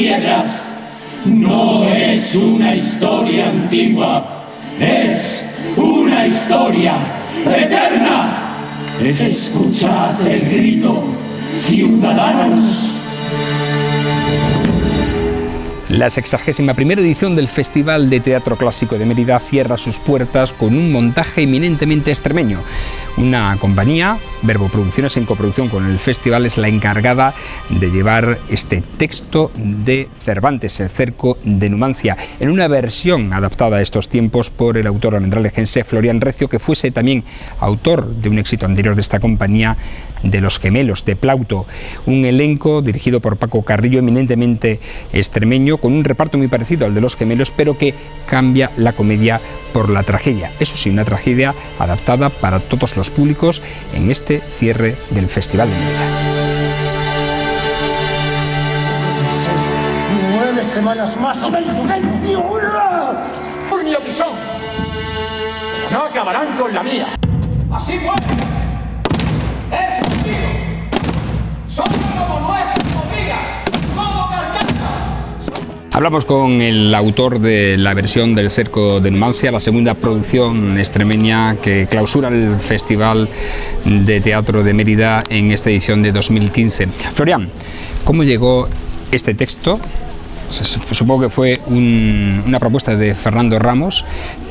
piedras. No es una historia antigua, es una historia eterna. Escuchad el grito, ciudadanos. La 61ª edición del Festival de Teatro Clásico de Mérida cierra sus puertas con un montaje eminentemente extremeño. Una compañía, Verbo Producciones, en coproducción con el festival, es la encargada de llevar este texto de Cervantes, El cerco de Numancia, en una versión adaptada a estos tiempos por el autor almendralejense Florian Recio, que fuese también autor de un éxito anterior de esta compañía, de Los Gemelos, de Plauto. Un elenco dirigido por Paco Carrillo, eminentemente extremeño, con un reparto muy parecido al de Los Gemelos, pero que cambia la comedia por la tragedia. Eso sí, una tragedia adaptada para todos los públicos en este cierre del Festival de Mérida. 9 semanas más en el silencio. Por mi opinión, pero no acabarán con la mía. Así pues, es contigo. Son como nuestras hormigas, como carcasa. Hablamos con el autor de la versión del Cerco de Numancia, la segunda producción extremeña que clausura el Festival de Teatro de Mérida en esta edición de 2015. Florian, ¿cómo llegó este texto? Supongo que fue una propuesta de Fernando Ramos,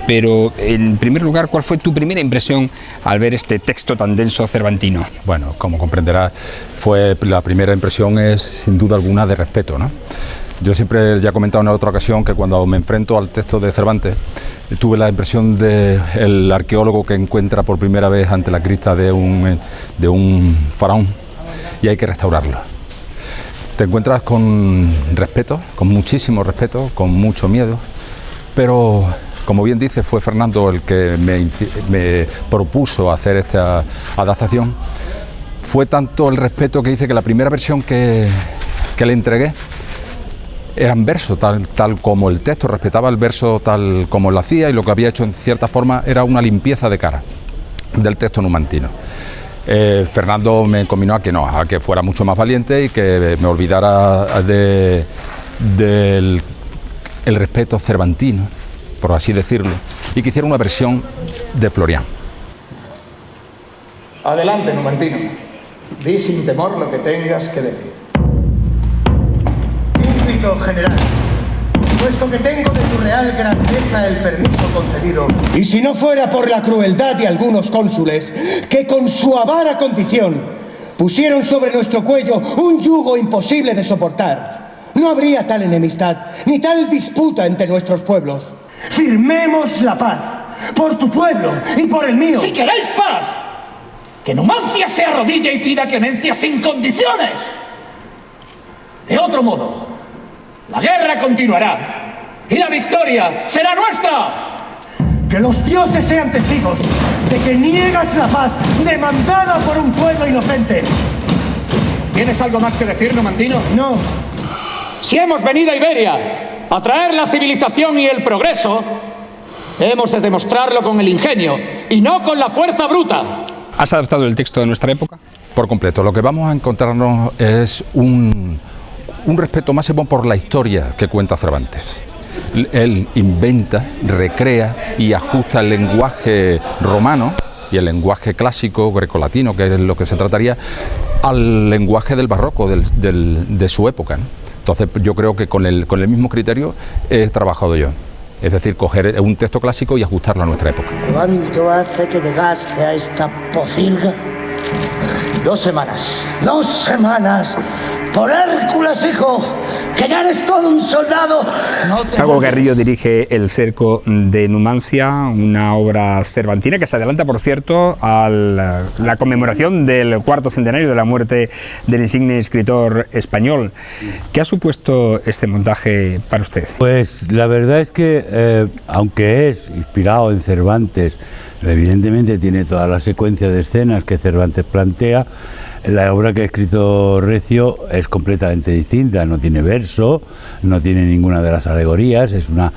pero en primer lugar, ¿cuál fue tu primera impresión al ver este texto tan denso cervantino? Bueno, como comprenderás, la primera impresión es sin duda alguna de respeto, ¿no? Yo siempre ya he comentado en otra ocasión que cuando me enfrento al texto de Cervantes tuve la impresión del arqueólogo que encuentra por primera vez ante la cripta de un faraón y hay que restaurarlo. Te encuentras con respeto, con muchísimo respeto, con mucho miedo, pero como bien dice, fue Fernando el que me propuso hacer esta adaptación. Fue tanto el respeto que dice que la primera versión que le entregué era en verso, tal como el texto, respetaba el verso tal como lo hacía, y lo que había hecho en cierta forma era una limpieza de cara del texto numantino. Fernando me encaminó a que fuera mucho más valiente y que me olvidara del respeto cervantino, por así decirlo, y que hiciera una versión de Florian. Adelante, numantino. Di sin temor lo que tengas que decir. Ínclito general, puesto que tengo de tu real grandeza el permiso concedido, y si no fuera por la crueldad de algunos cónsules, que con su avara condición pusieron sobre nuestro cuello un yugo imposible de soportar, no habría tal enemistad, ni tal disputa entre nuestros pueblos. Firmemos la paz, por tu pueblo y por el mío. Si queréis paz, que Numancia se arrodille y pida clemencia sin condiciones. De otro modo, la guerra continuará y la victoria será nuestra. Que los dioses sean testigos de que niegas la paz demandada por un pueblo inocente. ¿Tienes algo más que decir, numantino? No. Si hemos venido a Iberia a traer la civilización y el progreso, hemos de demostrarlo con el ingenio y no con la fuerza bruta. ¿Has adaptado el texto de nuestra época? Por completo. Lo que vamos a encontrarnos es un respeto máximo por la historia que cuenta Cervantes. Él inventa, recrea y ajusta el lenguaje romano y el lenguaje clásico grecolatino, que es lo que se trataría, al lenguaje del barroco de su época, ¿no? Entonces yo creo que con el mismo criterio he trabajado yo. Es decir, coger un texto clásico y ajustarlo a nuestra época. ¿Cuánto hace que llegaste a esta pocilga? 2 semanas. 2 semanas. Por Hércules, hijo, que ya eres todo un soldado. Paco Carrillo dirige El cerco de Numancia, una obra cervantina que se adelanta, por cierto, a la conmemoración del 4º centenario de la muerte del insigne escritor español. ¿Qué ha supuesto este montaje para usted? Pues la verdad es que, aunque es inspirado en Cervantes, evidentemente tiene toda la secuencia de escenas que Cervantes plantea. La obra que ha escrito Recio es completamente distinta, no tiene verso, no tiene ninguna de las alegorías, es una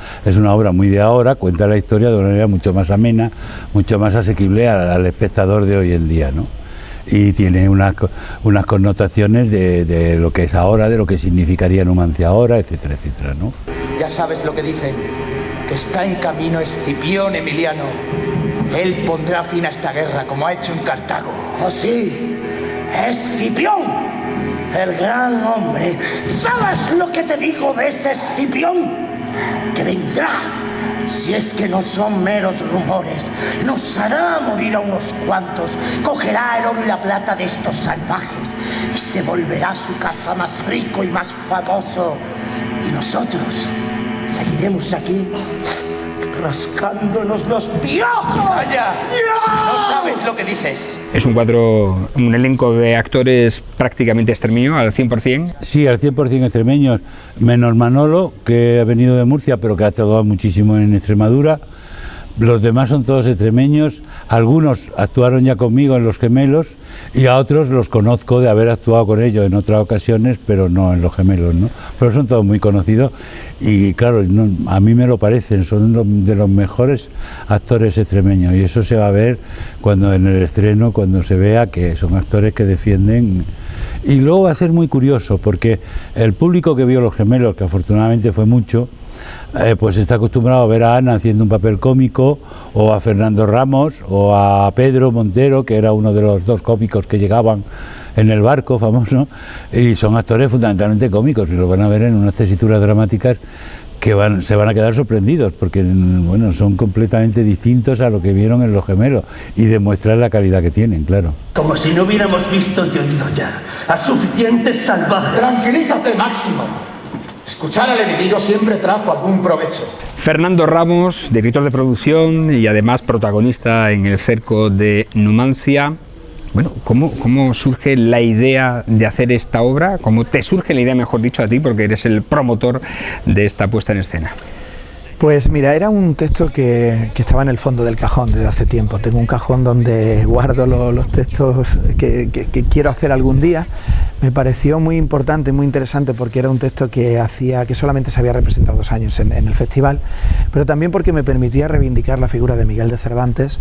obra muy de ahora, cuenta la historia de una manera mucho más amena, mucho más asequible al espectador de hoy en día, ¿no? y tiene unas connotaciones de lo que es ahora, de lo que significaría Numancia ahora, etcétera, etcétera, ¿no? Ya sabes lo que dicen, que está en camino Escipión Emiliano. Él pondrá fin a esta guerra como ha hecho en Cartago. ¡Oh, sí! ¡Escipión! El gran hombre. ¿Sabes lo que te digo de ese Escipión? Que vendrá, si es que no son meros rumores, nos hará morir a unos cuantos, cogerá el oro y la plata de estos salvajes y se volverá a su casa más rico y más famoso. Y nosotros seguiremos aquí rascándonos los piojos. ¡Vaya! No sabes lo que dices. Es un cuadro, un elenco de actores prácticamente extremeño, al 100%. Sí, al 100% extremeños, menos Manolo, que ha venido de Murcia, pero que ha actuado muchísimo en Extremadura. Los demás son todos extremeños, algunos actuaron ya conmigo en Los Gemelos, y a otros los conozco de haber actuado con ellos en otras ocasiones, pero no en Los Gemelos, ¿no? Pero son todos muy conocidos y claro, a mí me lo parecen, son de los mejores actores extremeños y eso se va a ver cuando en el estreno, cuando se vea que son actores que defienden. Y luego va a ser muy curioso porque el público que vio Los Gemelos, que afortunadamente fue mucho, pues está acostumbrado a ver a Ana haciendo un papel cómico, o a Fernando Ramos, o a Pedro Montero, que era uno de los dos cómicos que llegaban en el barco famoso, y son actores fundamentalmente cómicos, y lo van a ver en unas tesituras dramáticas que se van a quedar sorprendidos, porque bueno, son completamente distintos a lo que vieron en Los Gemelos, y demuestran la calidad que tienen, claro. Como si no hubiéramos visto y oído ya a suficientes salvajes. Tranquilízate, Máximo. Escuchar al enemigo siempre trajo algún provecho. Fernando Ramos, director de producción y además protagonista en El cerco de Numancia. Bueno, ¿cómo surge la idea de hacer esta obra? ¿Cómo te surge la idea, mejor dicho, a ti, porque eres el promotor de esta puesta en escena? Pues mira, era un texto que estaba en el fondo del cajón desde hace tiempo. Tengo un cajón donde guardo los textos que quiero hacer algún día. Me pareció muy importante, muy interesante, porque era un texto que solamente se había representado 2 años en el festival, pero también porque me permitía reivindicar la figura de Miguel de Cervantes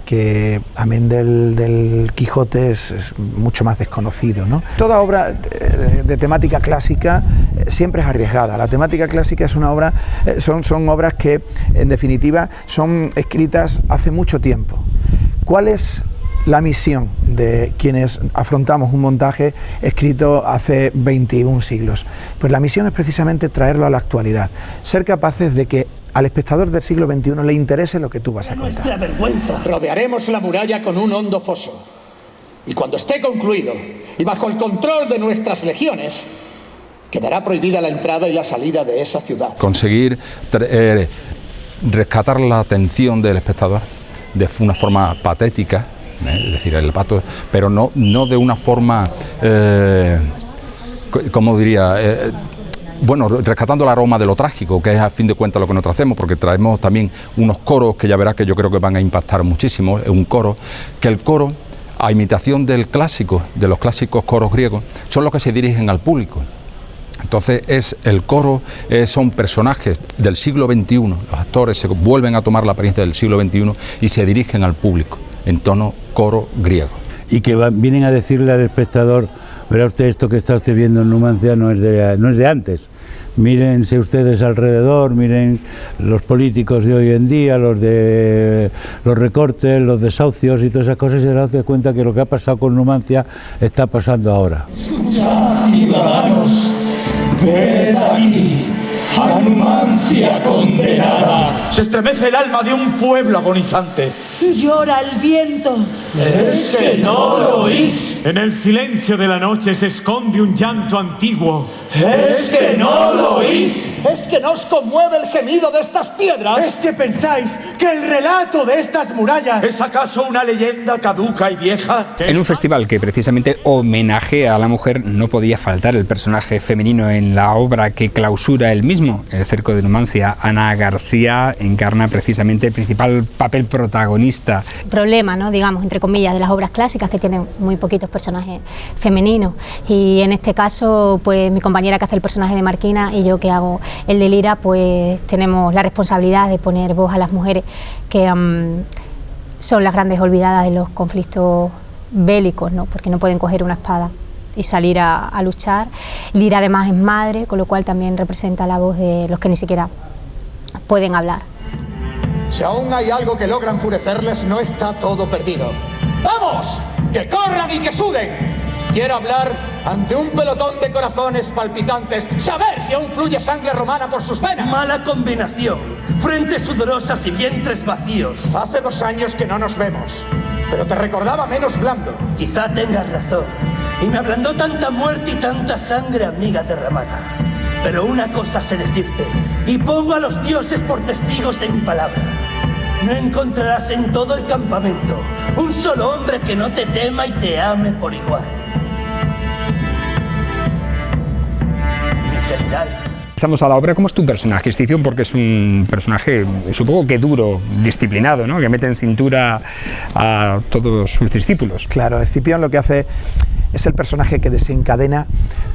que, amén del Quijote, es mucho más desconocido, ¿no? Toda obra de temática clásica siempre es arriesgada. La temática clásica es una obra, son obras que, en definitiva, son escritas hace mucho tiempo. ¿Cuál es la misión de quienes afrontamos un montaje escrito hace 21 siglos? Pues la misión es precisamente traerlo a la actualidad, ser capaces de que al espectador del siglo XXI le interese lo que tú vas a contar. Nuestra vergüenza. Rodearemos la muralla con un hondo foso. Y cuando esté concluido y bajo el control de nuestras legiones, quedará prohibida la entrada y la salida de esa ciudad. Conseguir rescatar la atención del espectador de una forma patética, es decir, el pato, pero no de una forma, ¿cómo diría? Bueno, rescatando el aroma de lo trágico, que es a fin de cuentas lo que nosotros hacemos, porque traemos también unos coros que ya verás que yo creo que van a impactar muchísimo. Es un coro, que el coro, a imitación del clásico, de los clásicos coros griegos, son los que se dirigen al público. Entonces el coro son personajes del siglo XXI, los actores se vuelven a tomar la apariencia del siglo XXI y se dirigen al público en tono coro griego. Y que vienen a decirle al espectador: verá usted, esto que está usted viendo en Numancia no es de antes. Mírense ustedes alrededor, miren los políticos de hoy en día, los de los recortes, los desahucios y todas esas cosas, y se dan cuenta que lo que ha pasado con Numancia está pasando ahora. Ciudadanos, ved aquí a Numancia condenada. Se estremece el alma de un pueblo agonizante. Llora el viento. ¿Es que no lo oís? En el silencio de la noche se esconde un llanto antiguo. ¿Es que no lo oís? ¿Es que nos conmueve el gemido de estas piedras? ¿Es que pensáis que el relato de estas murallas ¿Es acaso una leyenda caduca y vieja? En un festival que precisamente homenajea a la mujer, no podía faltar el personaje femenino en la obra que clausura el mismo, El cerco de Numancia. Ana García encarna precisamente el principal papel protagonista. Problema, ¿no?, digamos, entre comillas, de las obras clásicas, que tienen muy poquitos personajes femeninos, y en este caso, pues mi compañera que hace el personaje de Marquina y yo que hago el de Lira, pues tenemos la responsabilidad de poner voz a las mujeres que son las grandes olvidadas de los conflictos bélicos, ¿no? Porque no pueden coger una espada y salir a luchar. Lira además es madre, con lo cual también representa la voz de los que ni siquiera pueden hablar. Si aún hay algo que logra enfurecerles, no está todo perdido. ¡Vamos! ¡Que corran y que suden! Quiero hablar ante un pelotón de corazones palpitantes, saber si aún fluye sangre romana por sus venas. Mala combinación, frentes sudorosas y vientres vacíos. Hace 2 años que no nos vemos, pero te recordaba menos blando. Quizá tengas razón, y me ablandó tanta muerte y tanta sangre amiga derramada. Pero una cosa sé decirte, y pongo a los dioses por testigos de mi palabra. No encontrarás en todo el campamento un solo hombre que no te tema y te ame por igual. Mi general. Pasamos a la obra. ¿Cómo es tu personaje, Escipión? Porque es un personaje, supongo que duro, disciplinado, ¿no? Que mete en cintura a todos sus discípulos. Claro, Escipión lo que hace es el personaje que desencadena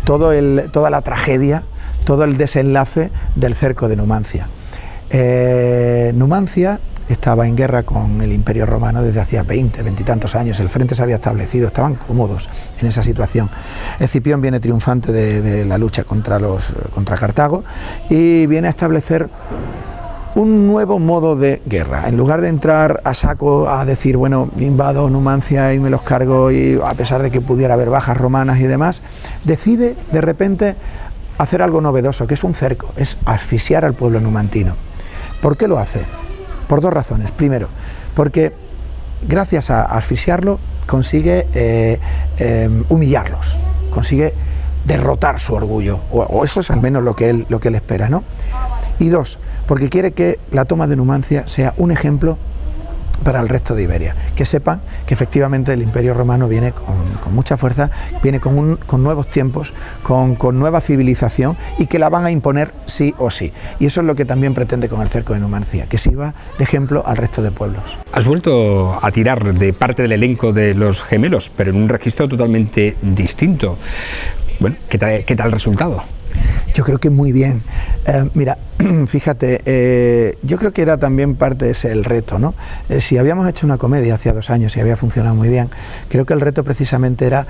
toda la tragedia, todo el desenlace del cerco de Numancia. Numancia estaba en guerra con el Imperio Romano desde hacía 20 y tantos años, el frente se había establecido, estaban cómodos en esa situación. Escipión viene triunfante de la lucha contra Cartago y viene a establecer un nuevo modo de guerra. En lugar de entrar a saco a decir, bueno, invado Numancia y me los cargo, y a pesar de que pudiera haber bajas romanas y demás, decide de repente hacer algo novedoso, que es un cerco, es asfixiar al pueblo numantino. ¿Por qué lo hace? Por 2 razones. Primero, porque gracias a asfixiarlo consigue humillarlos, consigue derrotar su orgullo, o eso es al menos lo que él espera, ¿no? Y 2, porque quiere que la toma de Numancia sea un ejemplo para el resto de Iberia, que sepan que efectivamente el Imperio Romano viene con mucha fuerza, viene con nuevos tiempos, con nueva civilización, y que la van a imponer sí o sí. Y eso es lo que también pretende con el cerco de Numancia, que sirva de ejemplo al resto de pueblos. Has vuelto a tirar de parte del elenco de Los Gemelos, pero en un registro totalmente distinto. Bueno, ¿qué tal el resultado? Yo creo que muy bien. Mira, fíjate, yo creo que era también parte de ese el reto, ¿no? Si habíamos hecho una comedia hacía 2 años y había funcionado muy bien, creo que el reto precisamente era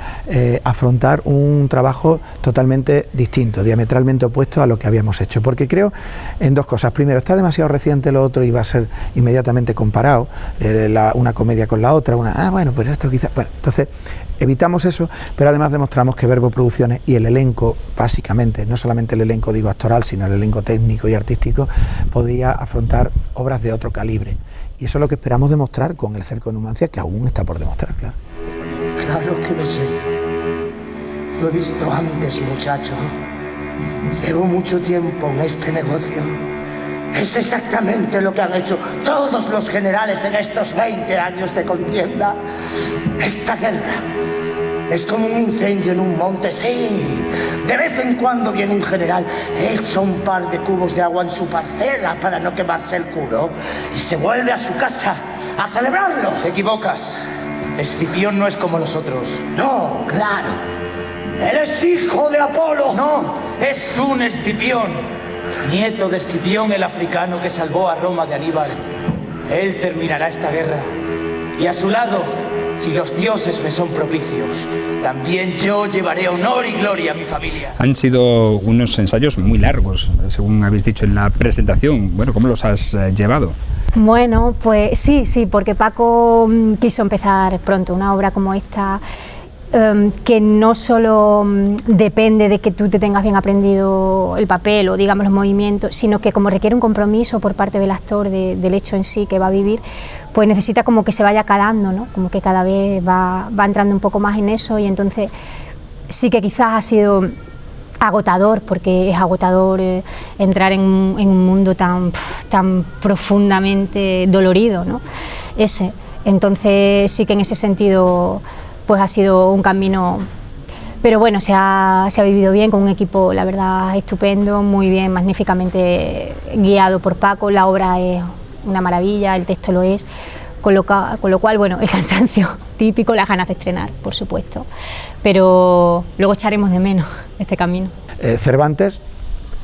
afrontar un trabajo totalmente distinto, diametralmente opuesto a lo que habíamos hecho, porque creo en 2 cosas. Primero, está demasiado reciente lo otro y va a ser inmediatamente comparado, una comedia con la otra, bueno, pues esto quizás... Bueno, entonces evitamos eso, pero además demostramos que Verbo Producciones y el elenco, básicamente, no solamente el elenco digo actoral, sino el elenco técnico y artístico, podía afrontar obras de otro calibre. Y eso es lo que esperamos demostrar con el cerco de Numancia, que aún está por demostrar, claro. Claro que lo sé. Lo he visto antes, muchacho. Llevo mucho tiempo en este negocio. Es exactamente lo que han hecho todos los generales en estos 20 años de contienda. Esta guerra es como un incendio en un monte, sí. De vez en cuando viene un general, echa un par de cubos de agua en su parcela para no quemarse el culo y se vuelve a su casa a celebrarlo. Te equivocas. Escipión no es como los otros. No, claro. Él es hijo de Apolo. No, es un Escipión. Nieto de Escipión, el africano que salvó a Roma de Aníbal. Él terminará esta guerra. Y a su lado, si los dioses me son propicios, también yo llevaré honor y gloria a mi familia. Han sido unos ensayos muy largos, según habéis dicho en la presentación. Bueno, ¿cómo los has llevado? Bueno, pues sí, porque Paco quiso empezar pronto una obra como esta, que no solo depende de que tú te tengas bien aprendido el papel o digamos los movimientos, sino que como requiere un compromiso por parte del actor del hecho en sí que va a vivir, pues necesita como que se vaya calando, ¿no? Como que cada vez va entrando un poco más en eso, y entonces sí que quizás ha sido agotador, porque es agotador entrar en un mundo tan profundamente dolorido, ¿no? Entonces sí que en ese sentido pues ha sido un camino, pero bueno, se ha vivido bien con un equipo, la verdad, estupendo, muy bien, magníficamente guiado por Paco. La obra es una maravilla, el texto lo es, con lo cual, bueno, el cansancio típico, las ganas de estrenar, por supuesto, pero luego echaremos de menos este camino. Cervantes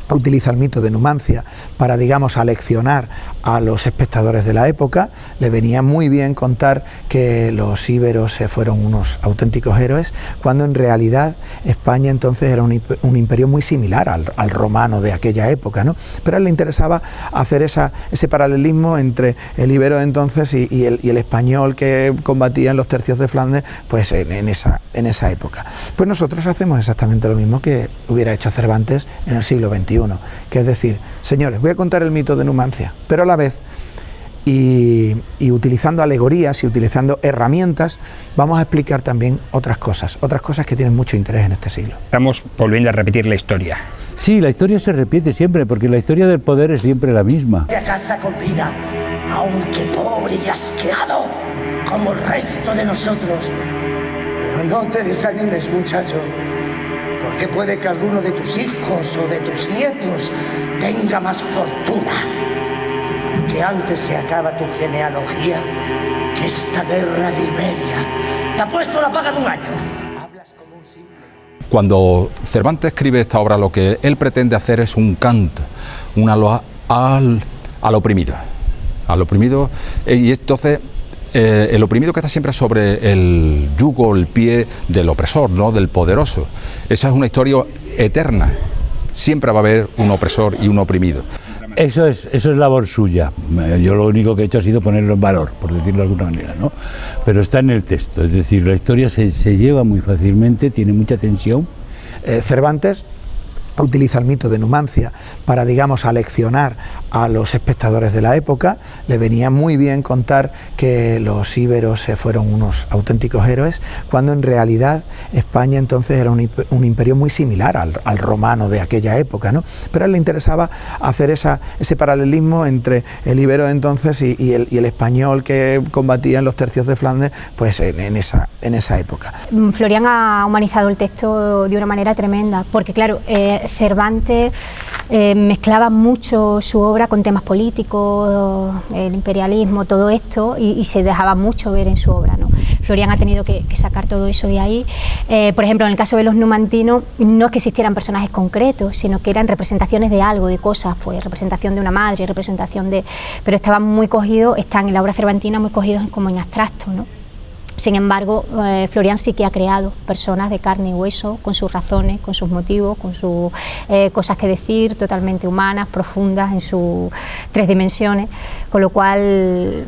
utiliza el mito de Numancia para, digamos, aleccionar a los espectadores de la época. Le venía muy bien contar que los íberos fueron unos auténticos héroes, cuando en realidad España entonces era un imperio muy similar al romano de aquella época, ¿no? Pero a él le interesaba hacer ese paralelismo entre el íbero de entonces y el español que combatía en los tercios de Flandes, pues en esa época. Pues nosotros hacemos exactamente lo mismo que hubiera hecho Cervantes en el siglo XXI, que es decir, señores, voy a contar el mito de Numancia, pero a la vez, y utilizando alegorías y utilizando herramientas, vamos a explicar también otras cosas que tienen mucho interés en este siglo. Estamos volviendo a repetir la historia. Sí, la historia se repite siempre, porque la historia del poder es siempre la misma. De casa con vida, aunque pobre y asqueado, como el resto de nosotros. Pero no te desanimes, muchacho, porque puede que alguno de tus hijos o de tus nietos tenga más fortuna. Porque antes se acaba tu genealogía que esta guerra de Iberia. Te ha puesto la paga de un año. Hablas como un simple. Cuando Cervantes escribe esta obra, lo que él pretende hacer es un canto, una loa al oprimido. Al oprimido, y entonces el oprimido que está siempre sobre el yugo, el pie del opresor, ¿no?, del poderoso. Esa es una historia eterna. Siempre va a haber un opresor y un oprimido. Eso es labor suya. Yo lo único que he hecho ha sido ponerlo en valor, por decirlo de alguna manera, ¿no? Pero está en el texto, es decir, la historia se lleva muy fácilmente, tiene mucha tensión. Cervantes utiliza el mito de Numancia para, digamos, aleccionar a los espectadores de la época. Le venía muy bien contar que los íberos fueron unos auténticos héroes, cuando en realidad España entonces era un imperio muy similar al romano de aquella época, ¿no? Pero a él le interesaba hacer ese paralelismo entre el íbero de entonces y el español que combatía en los tercios de Flandes, pues en esa época. Florian ha humanizado el texto de una manera tremenda, porque claro, Cervantes mezclaba mucho su obra con temas políticos, el imperialismo, todo esto, y se dejaba mucho ver en su obra, ¿no? Florian ha tenido que sacar todo eso de ahí. Por ejemplo, en el caso de los numantinos, no es que existieran personajes concretos, sino que eran representaciones de algo, de cosas, pues representación de una madre, representación de... Pero estaban muy cogidos, están en la obra cervantina muy cogidos como en abstracto, ¿no? Sin embargo, Florian sí que ha creado personas de carne y hueso, con sus razones, con sus motivos, con sus cosas que decir, totalmente humanas, profundas en sus 3 dimensiones, con lo cual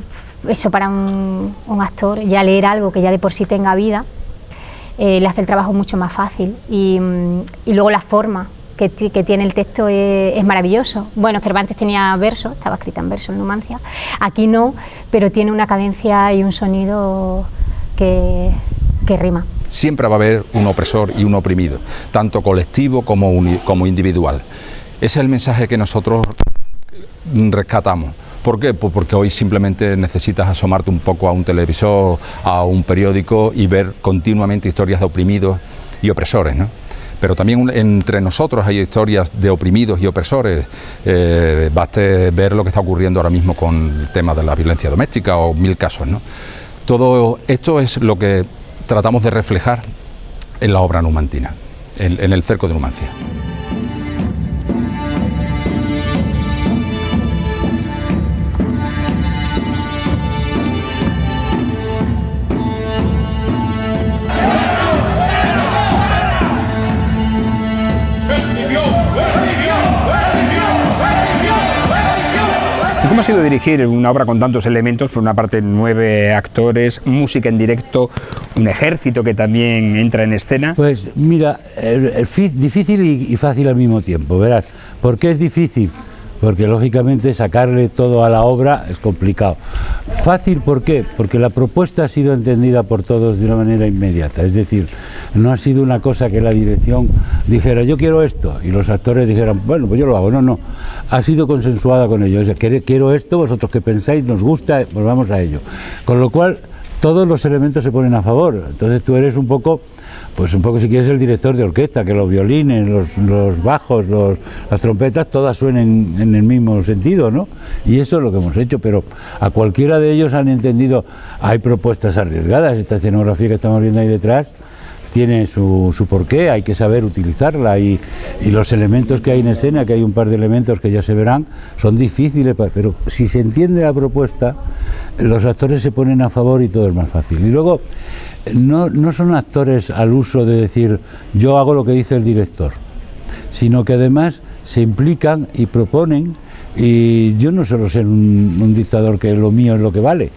eso para un actor, ya leer algo que ya de por sí tenga vida, le hace el trabajo mucho más fácil, y luego la forma que tiene el texto es maravilloso. Bueno, Cervantes tenía verso, estaba escrita en verso en Numancia, aquí no, pero tiene una cadencia y un sonido que rima. Siempre va a haber un opresor y un oprimido, tanto colectivo como individual. Ese es el mensaje que nosotros rescatamos. ¿Por qué? Pues porque hoy simplemente necesitas asomarte un poco a un televisor, a un periódico y ver continuamente historias de oprimidos y opresores, ¿no? Pero también entre nosotros hay historias de oprimidos y opresores. Baste ver lo que está ocurriendo ahora mismo con el tema de la violencia doméstica o 1000 casos, ¿no? Todo esto es lo que tratamos de reflejar en la obra numantina, en el cerco de Numancia. ¿Cómo ha sido dirigir una obra con tantos elementos? Por una parte 9 actores, música en directo, un ejército que también entra en escena. Pues mira, difícil y fácil al mismo tiempo, verás. ¿Por qué es difícil? Porque lógicamente sacarle todo a la obra es complicado. Fácil, ¿por qué? Porque la propuesta ha sido entendida por todos de una manera inmediata, es decir, no ha sido una cosa que la dirección dijera yo quiero esto y los actores dijeran bueno pues yo lo hago, no, ha sido consensuada con ellos, o sea, quiero esto, vosotros que pensáis, nos gusta, pues vamos a ello, con lo cual todos los elementos se ponen a favor, entonces tú eres un poco si quieres el director de orquesta, que los violines, los bajos, las trompetas, todas suenen en el mismo sentido, ¿no? Y eso es lo que hemos hecho, pero a cualquiera de ellos han entendido, hay propuestas arriesgadas, esta escenografía que estamos viendo ahí detrás, tiene su porqué, hay que saber utilizarla y los elementos que hay en escena, que hay un par de elementos que ya se verán, son difíciles, pero si se entiende la propuesta, los actores se ponen a favor y todo es más fácil. Y luego, no son actores al uso de decir yo hago lo que dice el director, sino que además se implican y proponen, y yo no suelo ser un dictador que lo mío es lo que vale.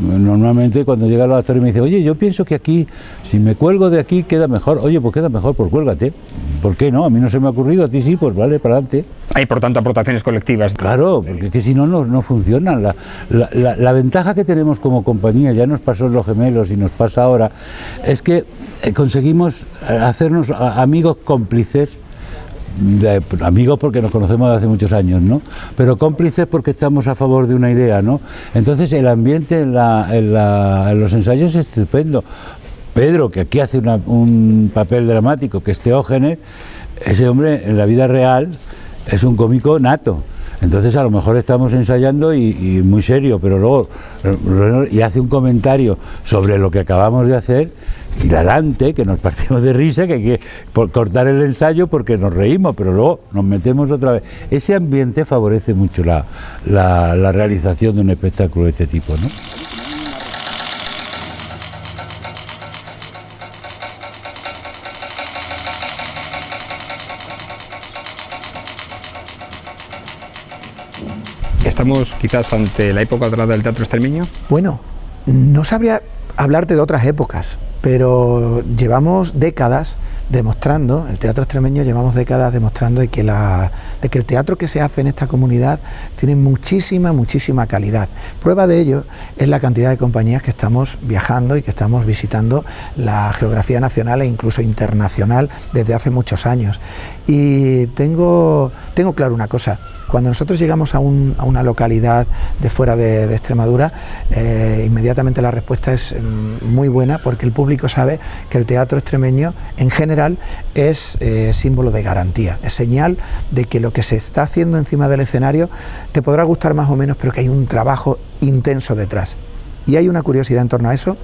Normalmente cuando llegan los actores me dicen, oye, yo pienso que aquí, si me cuelgo de aquí queda mejor. Oye, pues queda mejor, pues cuélgate. ¿Por qué no? A mí no se me ha ocurrido, a ti sí, pues vale, para adelante. Hay por tanto aportaciones colectivas. Claro, porque es que si no, no funcionan. La ventaja que tenemos como compañía, ya nos pasó en Los Gemelos y nos pasa ahora, es que conseguimos hacernos amigos cómplices. Amigos porque nos conocemos desde hace muchos años, ¿no? Pero cómplices porque estamos a favor de una idea, ¿no? Entonces el ambiente en los ensayos es estupendo. Pedro, que aquí hace un papel dramático, que es Teógenes, ese hombre en la vida real es un cómico nato. Entonces a lo mejor estamos ensayando y muy serio, pero luego y hace un comentario sobre lo que acabamos de hacer, hilarante, que nos partimos de risa, que hay que cortar el ensayo porque nos reímos, pero luego nos metemos otra vez. Ese ambiente favorece mucho la realización de un espectáculo de este tipo, ¿no? ¿Estamos quizás ante la época dorada del teatro extremeño? Bueno, no sabría hablarte de otras épocas, pero llevamos décadas demostrando, el teatro extremeño llevamos décadas demostrando de que el teatro que se hace en esta comunidad tiene muchísima calidad. Prueba de ello es la cantidad de compañías que estamos viajando y que estamos visitando la geografía nacional e incluso internacional desde hace muchos años. Y tengo claro una cosa: cuando nosotros llegamos a una localidad de fuera de Extremadura, inmediatamente la respuesta es muy buena, porque el público sabe que el teatro extremeño en general es símbolo de garantía, es señal de que lo que se está haciendo encima del escenario te podrá gustar más o menos, pero que hay un trabajo intenso detrás. Y hay una curiosidad en torno a eso,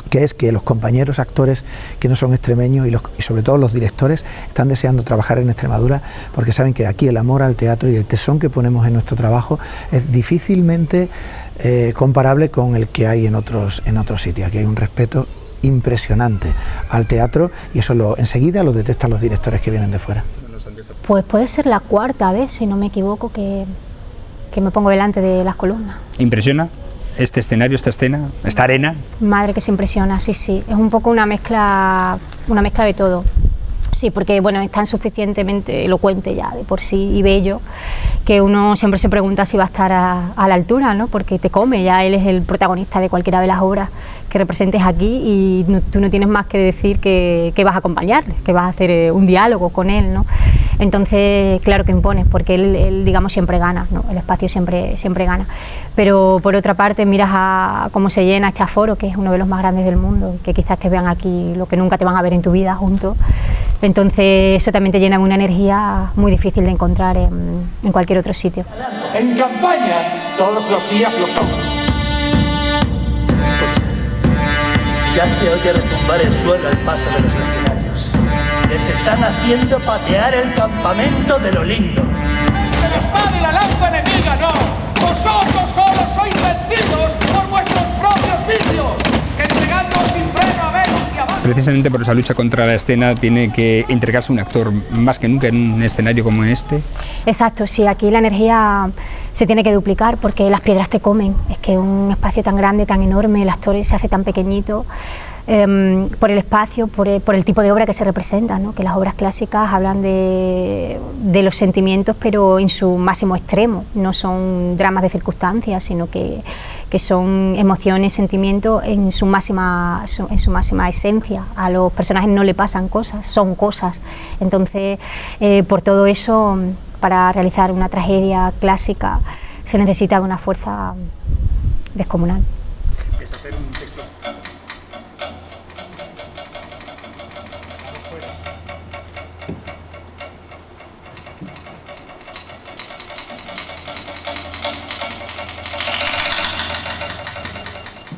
que es que los compañeros actores que no son extremeños y sobre todo los directores están deseando trabajar en Extremadura, porque saben que aquí el amor al teatro y el tesón que ponemos en nuestro trabajo es difícilmente comparable con el que hay en otros sitios. Aquí hay un respeto impresionante al teatro y eso enseguida lo detectan los directores que vienen de fuera. Pues puede ser la cuarta vez, si no me equivoco, que me pongo delante de las columnas. ¿Impresiona este escenario, esta escena, esta arena? Madre que se impresiona, sí, es un poco una mezcla de todo. Sí, porque bueno, es tan suficientemente elocuente ya de por sí y bello, que uno siempre se pregunta si va a estar a la altura, ¿no? Porque te come, ya él es el protagonista de cualquiera de las obras que representes aquí y tú no tienes más que decir que vas a acompañarle, que vas a hacer un diálogo con él, ¿no? Entonces, claro que impones, porque él digamos, siempre gana, ¿no? El espacio siempre gana. Pero por otra parte, miras a cómo se llena este aforo, que es uno de los más grandes del mundo, que quizás te vean aquí lo que nunca te van a ver en tu vida juntos. Entonces, eso también te llena de una energía muy difícil de encontrar en cualquier otro sitio. En campaña, todos los días lo son. Escucha, ya se oye retumbar el suelo al paso de los legionarios. Les están haciendo patear el campamento de lo lindo. ¡La espada y la lanza enemiga no! ¡Vosotros solo sois vencidos por vuestros propios vicios! ¡Que entregándoos sin freno a Venus y a Marte! Precisamente por esa lucha contra la escena tiene que entregarse un actor más que nunca en un escenario como este. Exacto, sí, aquí la energía se tiene que duplicar porque las piedras te comen. Es que un espacio tan grande, tan enorme, el actor se hace tan pequeñito. Por el espacio, por el tipo de obra que se representa, ¿no? Que las obras clásicas hablan de los sentimientos, pero en su máximo extremo, no son dramas de circunstancias, sino que son emociones, sentimientos en su máxima esencia. A los personajes no le pasan cosas, son cosas. Entonces, por todo eso, para realizar una tragedia clásica se necesita una fuerza descomunal. Es hacer un texto.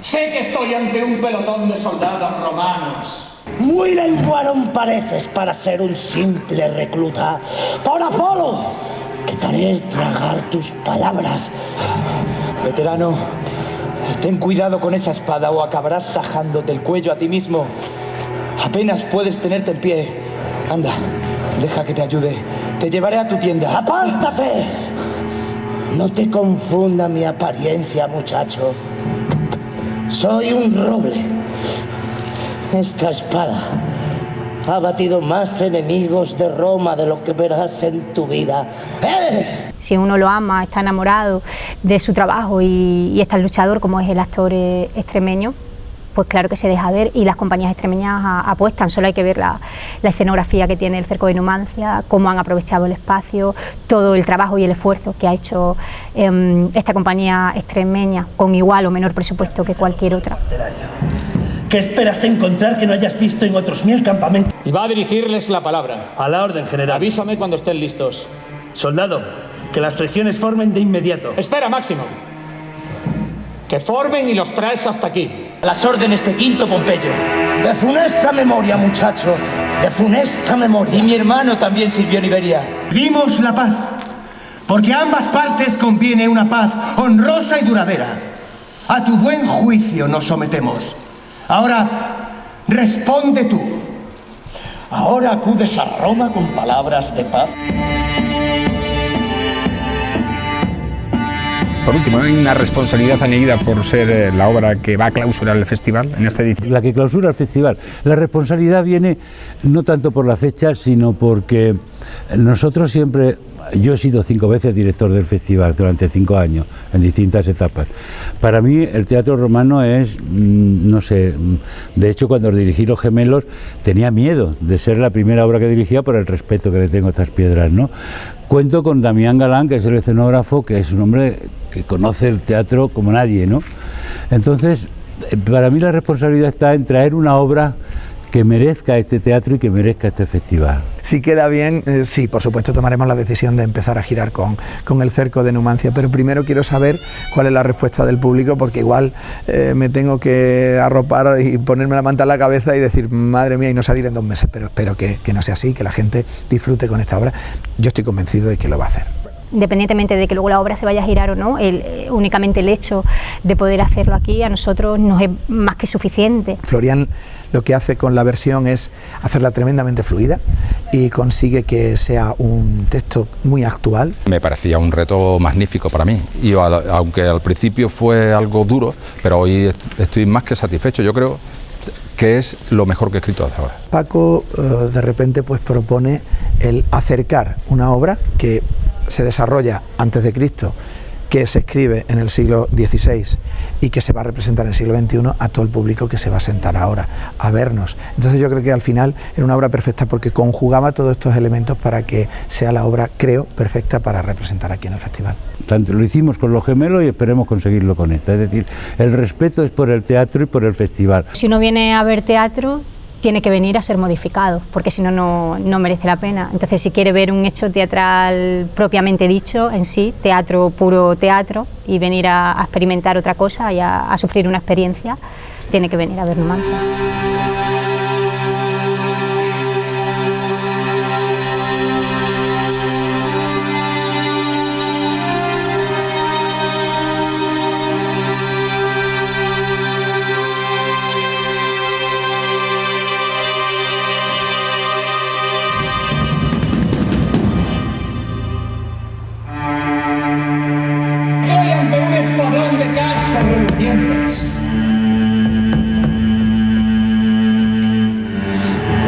Sé que estoy ante un pelotón de soldados romanos, Muy lenguarón pareces para ser un simple recluta. ¡Por Apolo! Que te haré tragar tus palabras. Veterano, ten cuidado con esa espada o acabarás sajándote el cuello a ti mismo. Apenas puedes tenerte en pie. Anda, deja que te ayude. Te llevaré a tu tienda. ¡Apártate! No te confunda mi apariencia, muchacho. Soy un roble. Esta espada ha batido más enemigos de Roma de lo que verás en tu vida. Si uno lo ama, está enamorado de su trabajo y es tan luchador como es el actor extremeño, pues claro que se deja ver, y las compañías extremeñas apuestan. Solo hay que ver la escenografía que tiene el cerco de Numancia, cómo han aprovechado el espacio, todo el trabajo y el esfuerzo que ha hecho esta compañía extremeña, con igual o menor presupuesto que cualquier otra. ¿Qué esperas encontrar que no hayas visto en otros 1000 campamentos? Y va a dirigirles la palabra. A la orden, general. Avísame cuando estén listos. Soldado, que las legiones formen de inmediato. Espera, Máximo. Que formen y los traes hasta aquí. A las órdenes de Quinto Pompeyo. De funesta memoria, muchacho. De funesta memoria. Y mi hermano también sirvió en Iberia. Vimos la paz, porque a ambas partes conviene una paz honrosa y duradera. A tu buen juicio nos sometemos. Ahora, responde tú. ¿Ahora acudes a Roma con palabras de paz? Por último, ¿hay una responsabilidad añadida por ser la obra que va a clausurar el festival en esta edición? La que clausura el festival. La responsabilidad viene no tanto por la fecha, sino porque nosotros siempre... Yo he sido 5 veces director del festival durante 5 años, en distintas etapas. Para mí el teatro romano es, no sé, de hecho cuando dirigí Los Gemelos tenía miedo de ser la primera obra que dirigía por el respeto que le tengo a estas piedras, ¿no? Cuento con Damián Galán, que es el escenógrafo, que es un hombre que conoce el teatro como nadie, ¿no? Entonces, para mí la responsabilidad está en traer una obra que merezca este teatro y que merezca este festival. Si queda bien, sí, por supuesto tomaremos la decisión de empezar a girar con el cerco de Numancia, pero primero quiero saber cuál es la respuesta del público, porque igual me tengo que arropar y ponerme la manta en la cabeza y decir, madre mía, y no salir en 2 meses, pero espero que no sea así, que la gente disfrute con esta obra. Yo estoy convencido de que lo va a hacer. Independientemente de que luego la obra se vaya a girar o no, únicamente el hecho de poder hacerlo aquí a nosotros nos es más que suficiente. Florian lo que hace con la versión es hacerla tremendamente fluida y consigue que sea un texto muy actual. Me parecía un reto magnífico para mí y aunque al principio fue algo duro, pero hoy estoy más que satisfecho. Yo creo que es lo mejor que he escrito hasta ahora. Paco de repente pues propone el acercar una obra que se desarrolla antes de Cristo, que se escribe en el siglo XVI y que se va a representar en el siglo XXI a todo el público que se va a sentar ahora a vernos. Entonces yo creo que al final era una obra perfecta porque conjugaba todos estos elementos para que sea la obra, creo, perfecta para representar aquí en el festival. Tanto lo hicimos con Los Gemelos y esperemos conseguirlo con esta. Es decir, el respeto es por el teatro y por el festival. Si uno viene a ver teatro, tiene que venir a ser modificado, porque si no, no merece la pena. Entonces, si quiere ver un hecho teatral propiamente dicho, en sí, teatro, puro teatro, y venir a experimentar otra cosa y a sufrir una experiencia, tiene que venir a ver Numancia.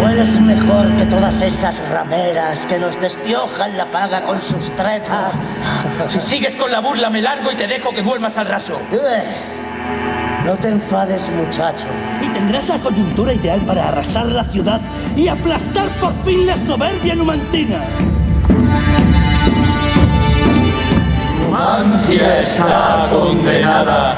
Hueles mejor que todas esas rameras que nos despiojan la paga con sus tretas. Si sigues con la burla me largo y te dejo que duermas al raso. No te enfades, muchacho, y tendrás la coyuntura ideal para arrasar la ciudad y aplastar por fin la soberbia numantina. Numancia está condenada.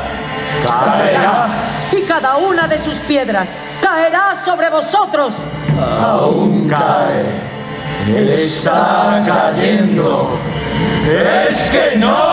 Caerá. Y cada una de sus piedras caerá sobre vosotros. Aún cae. Está cayendo. Es que no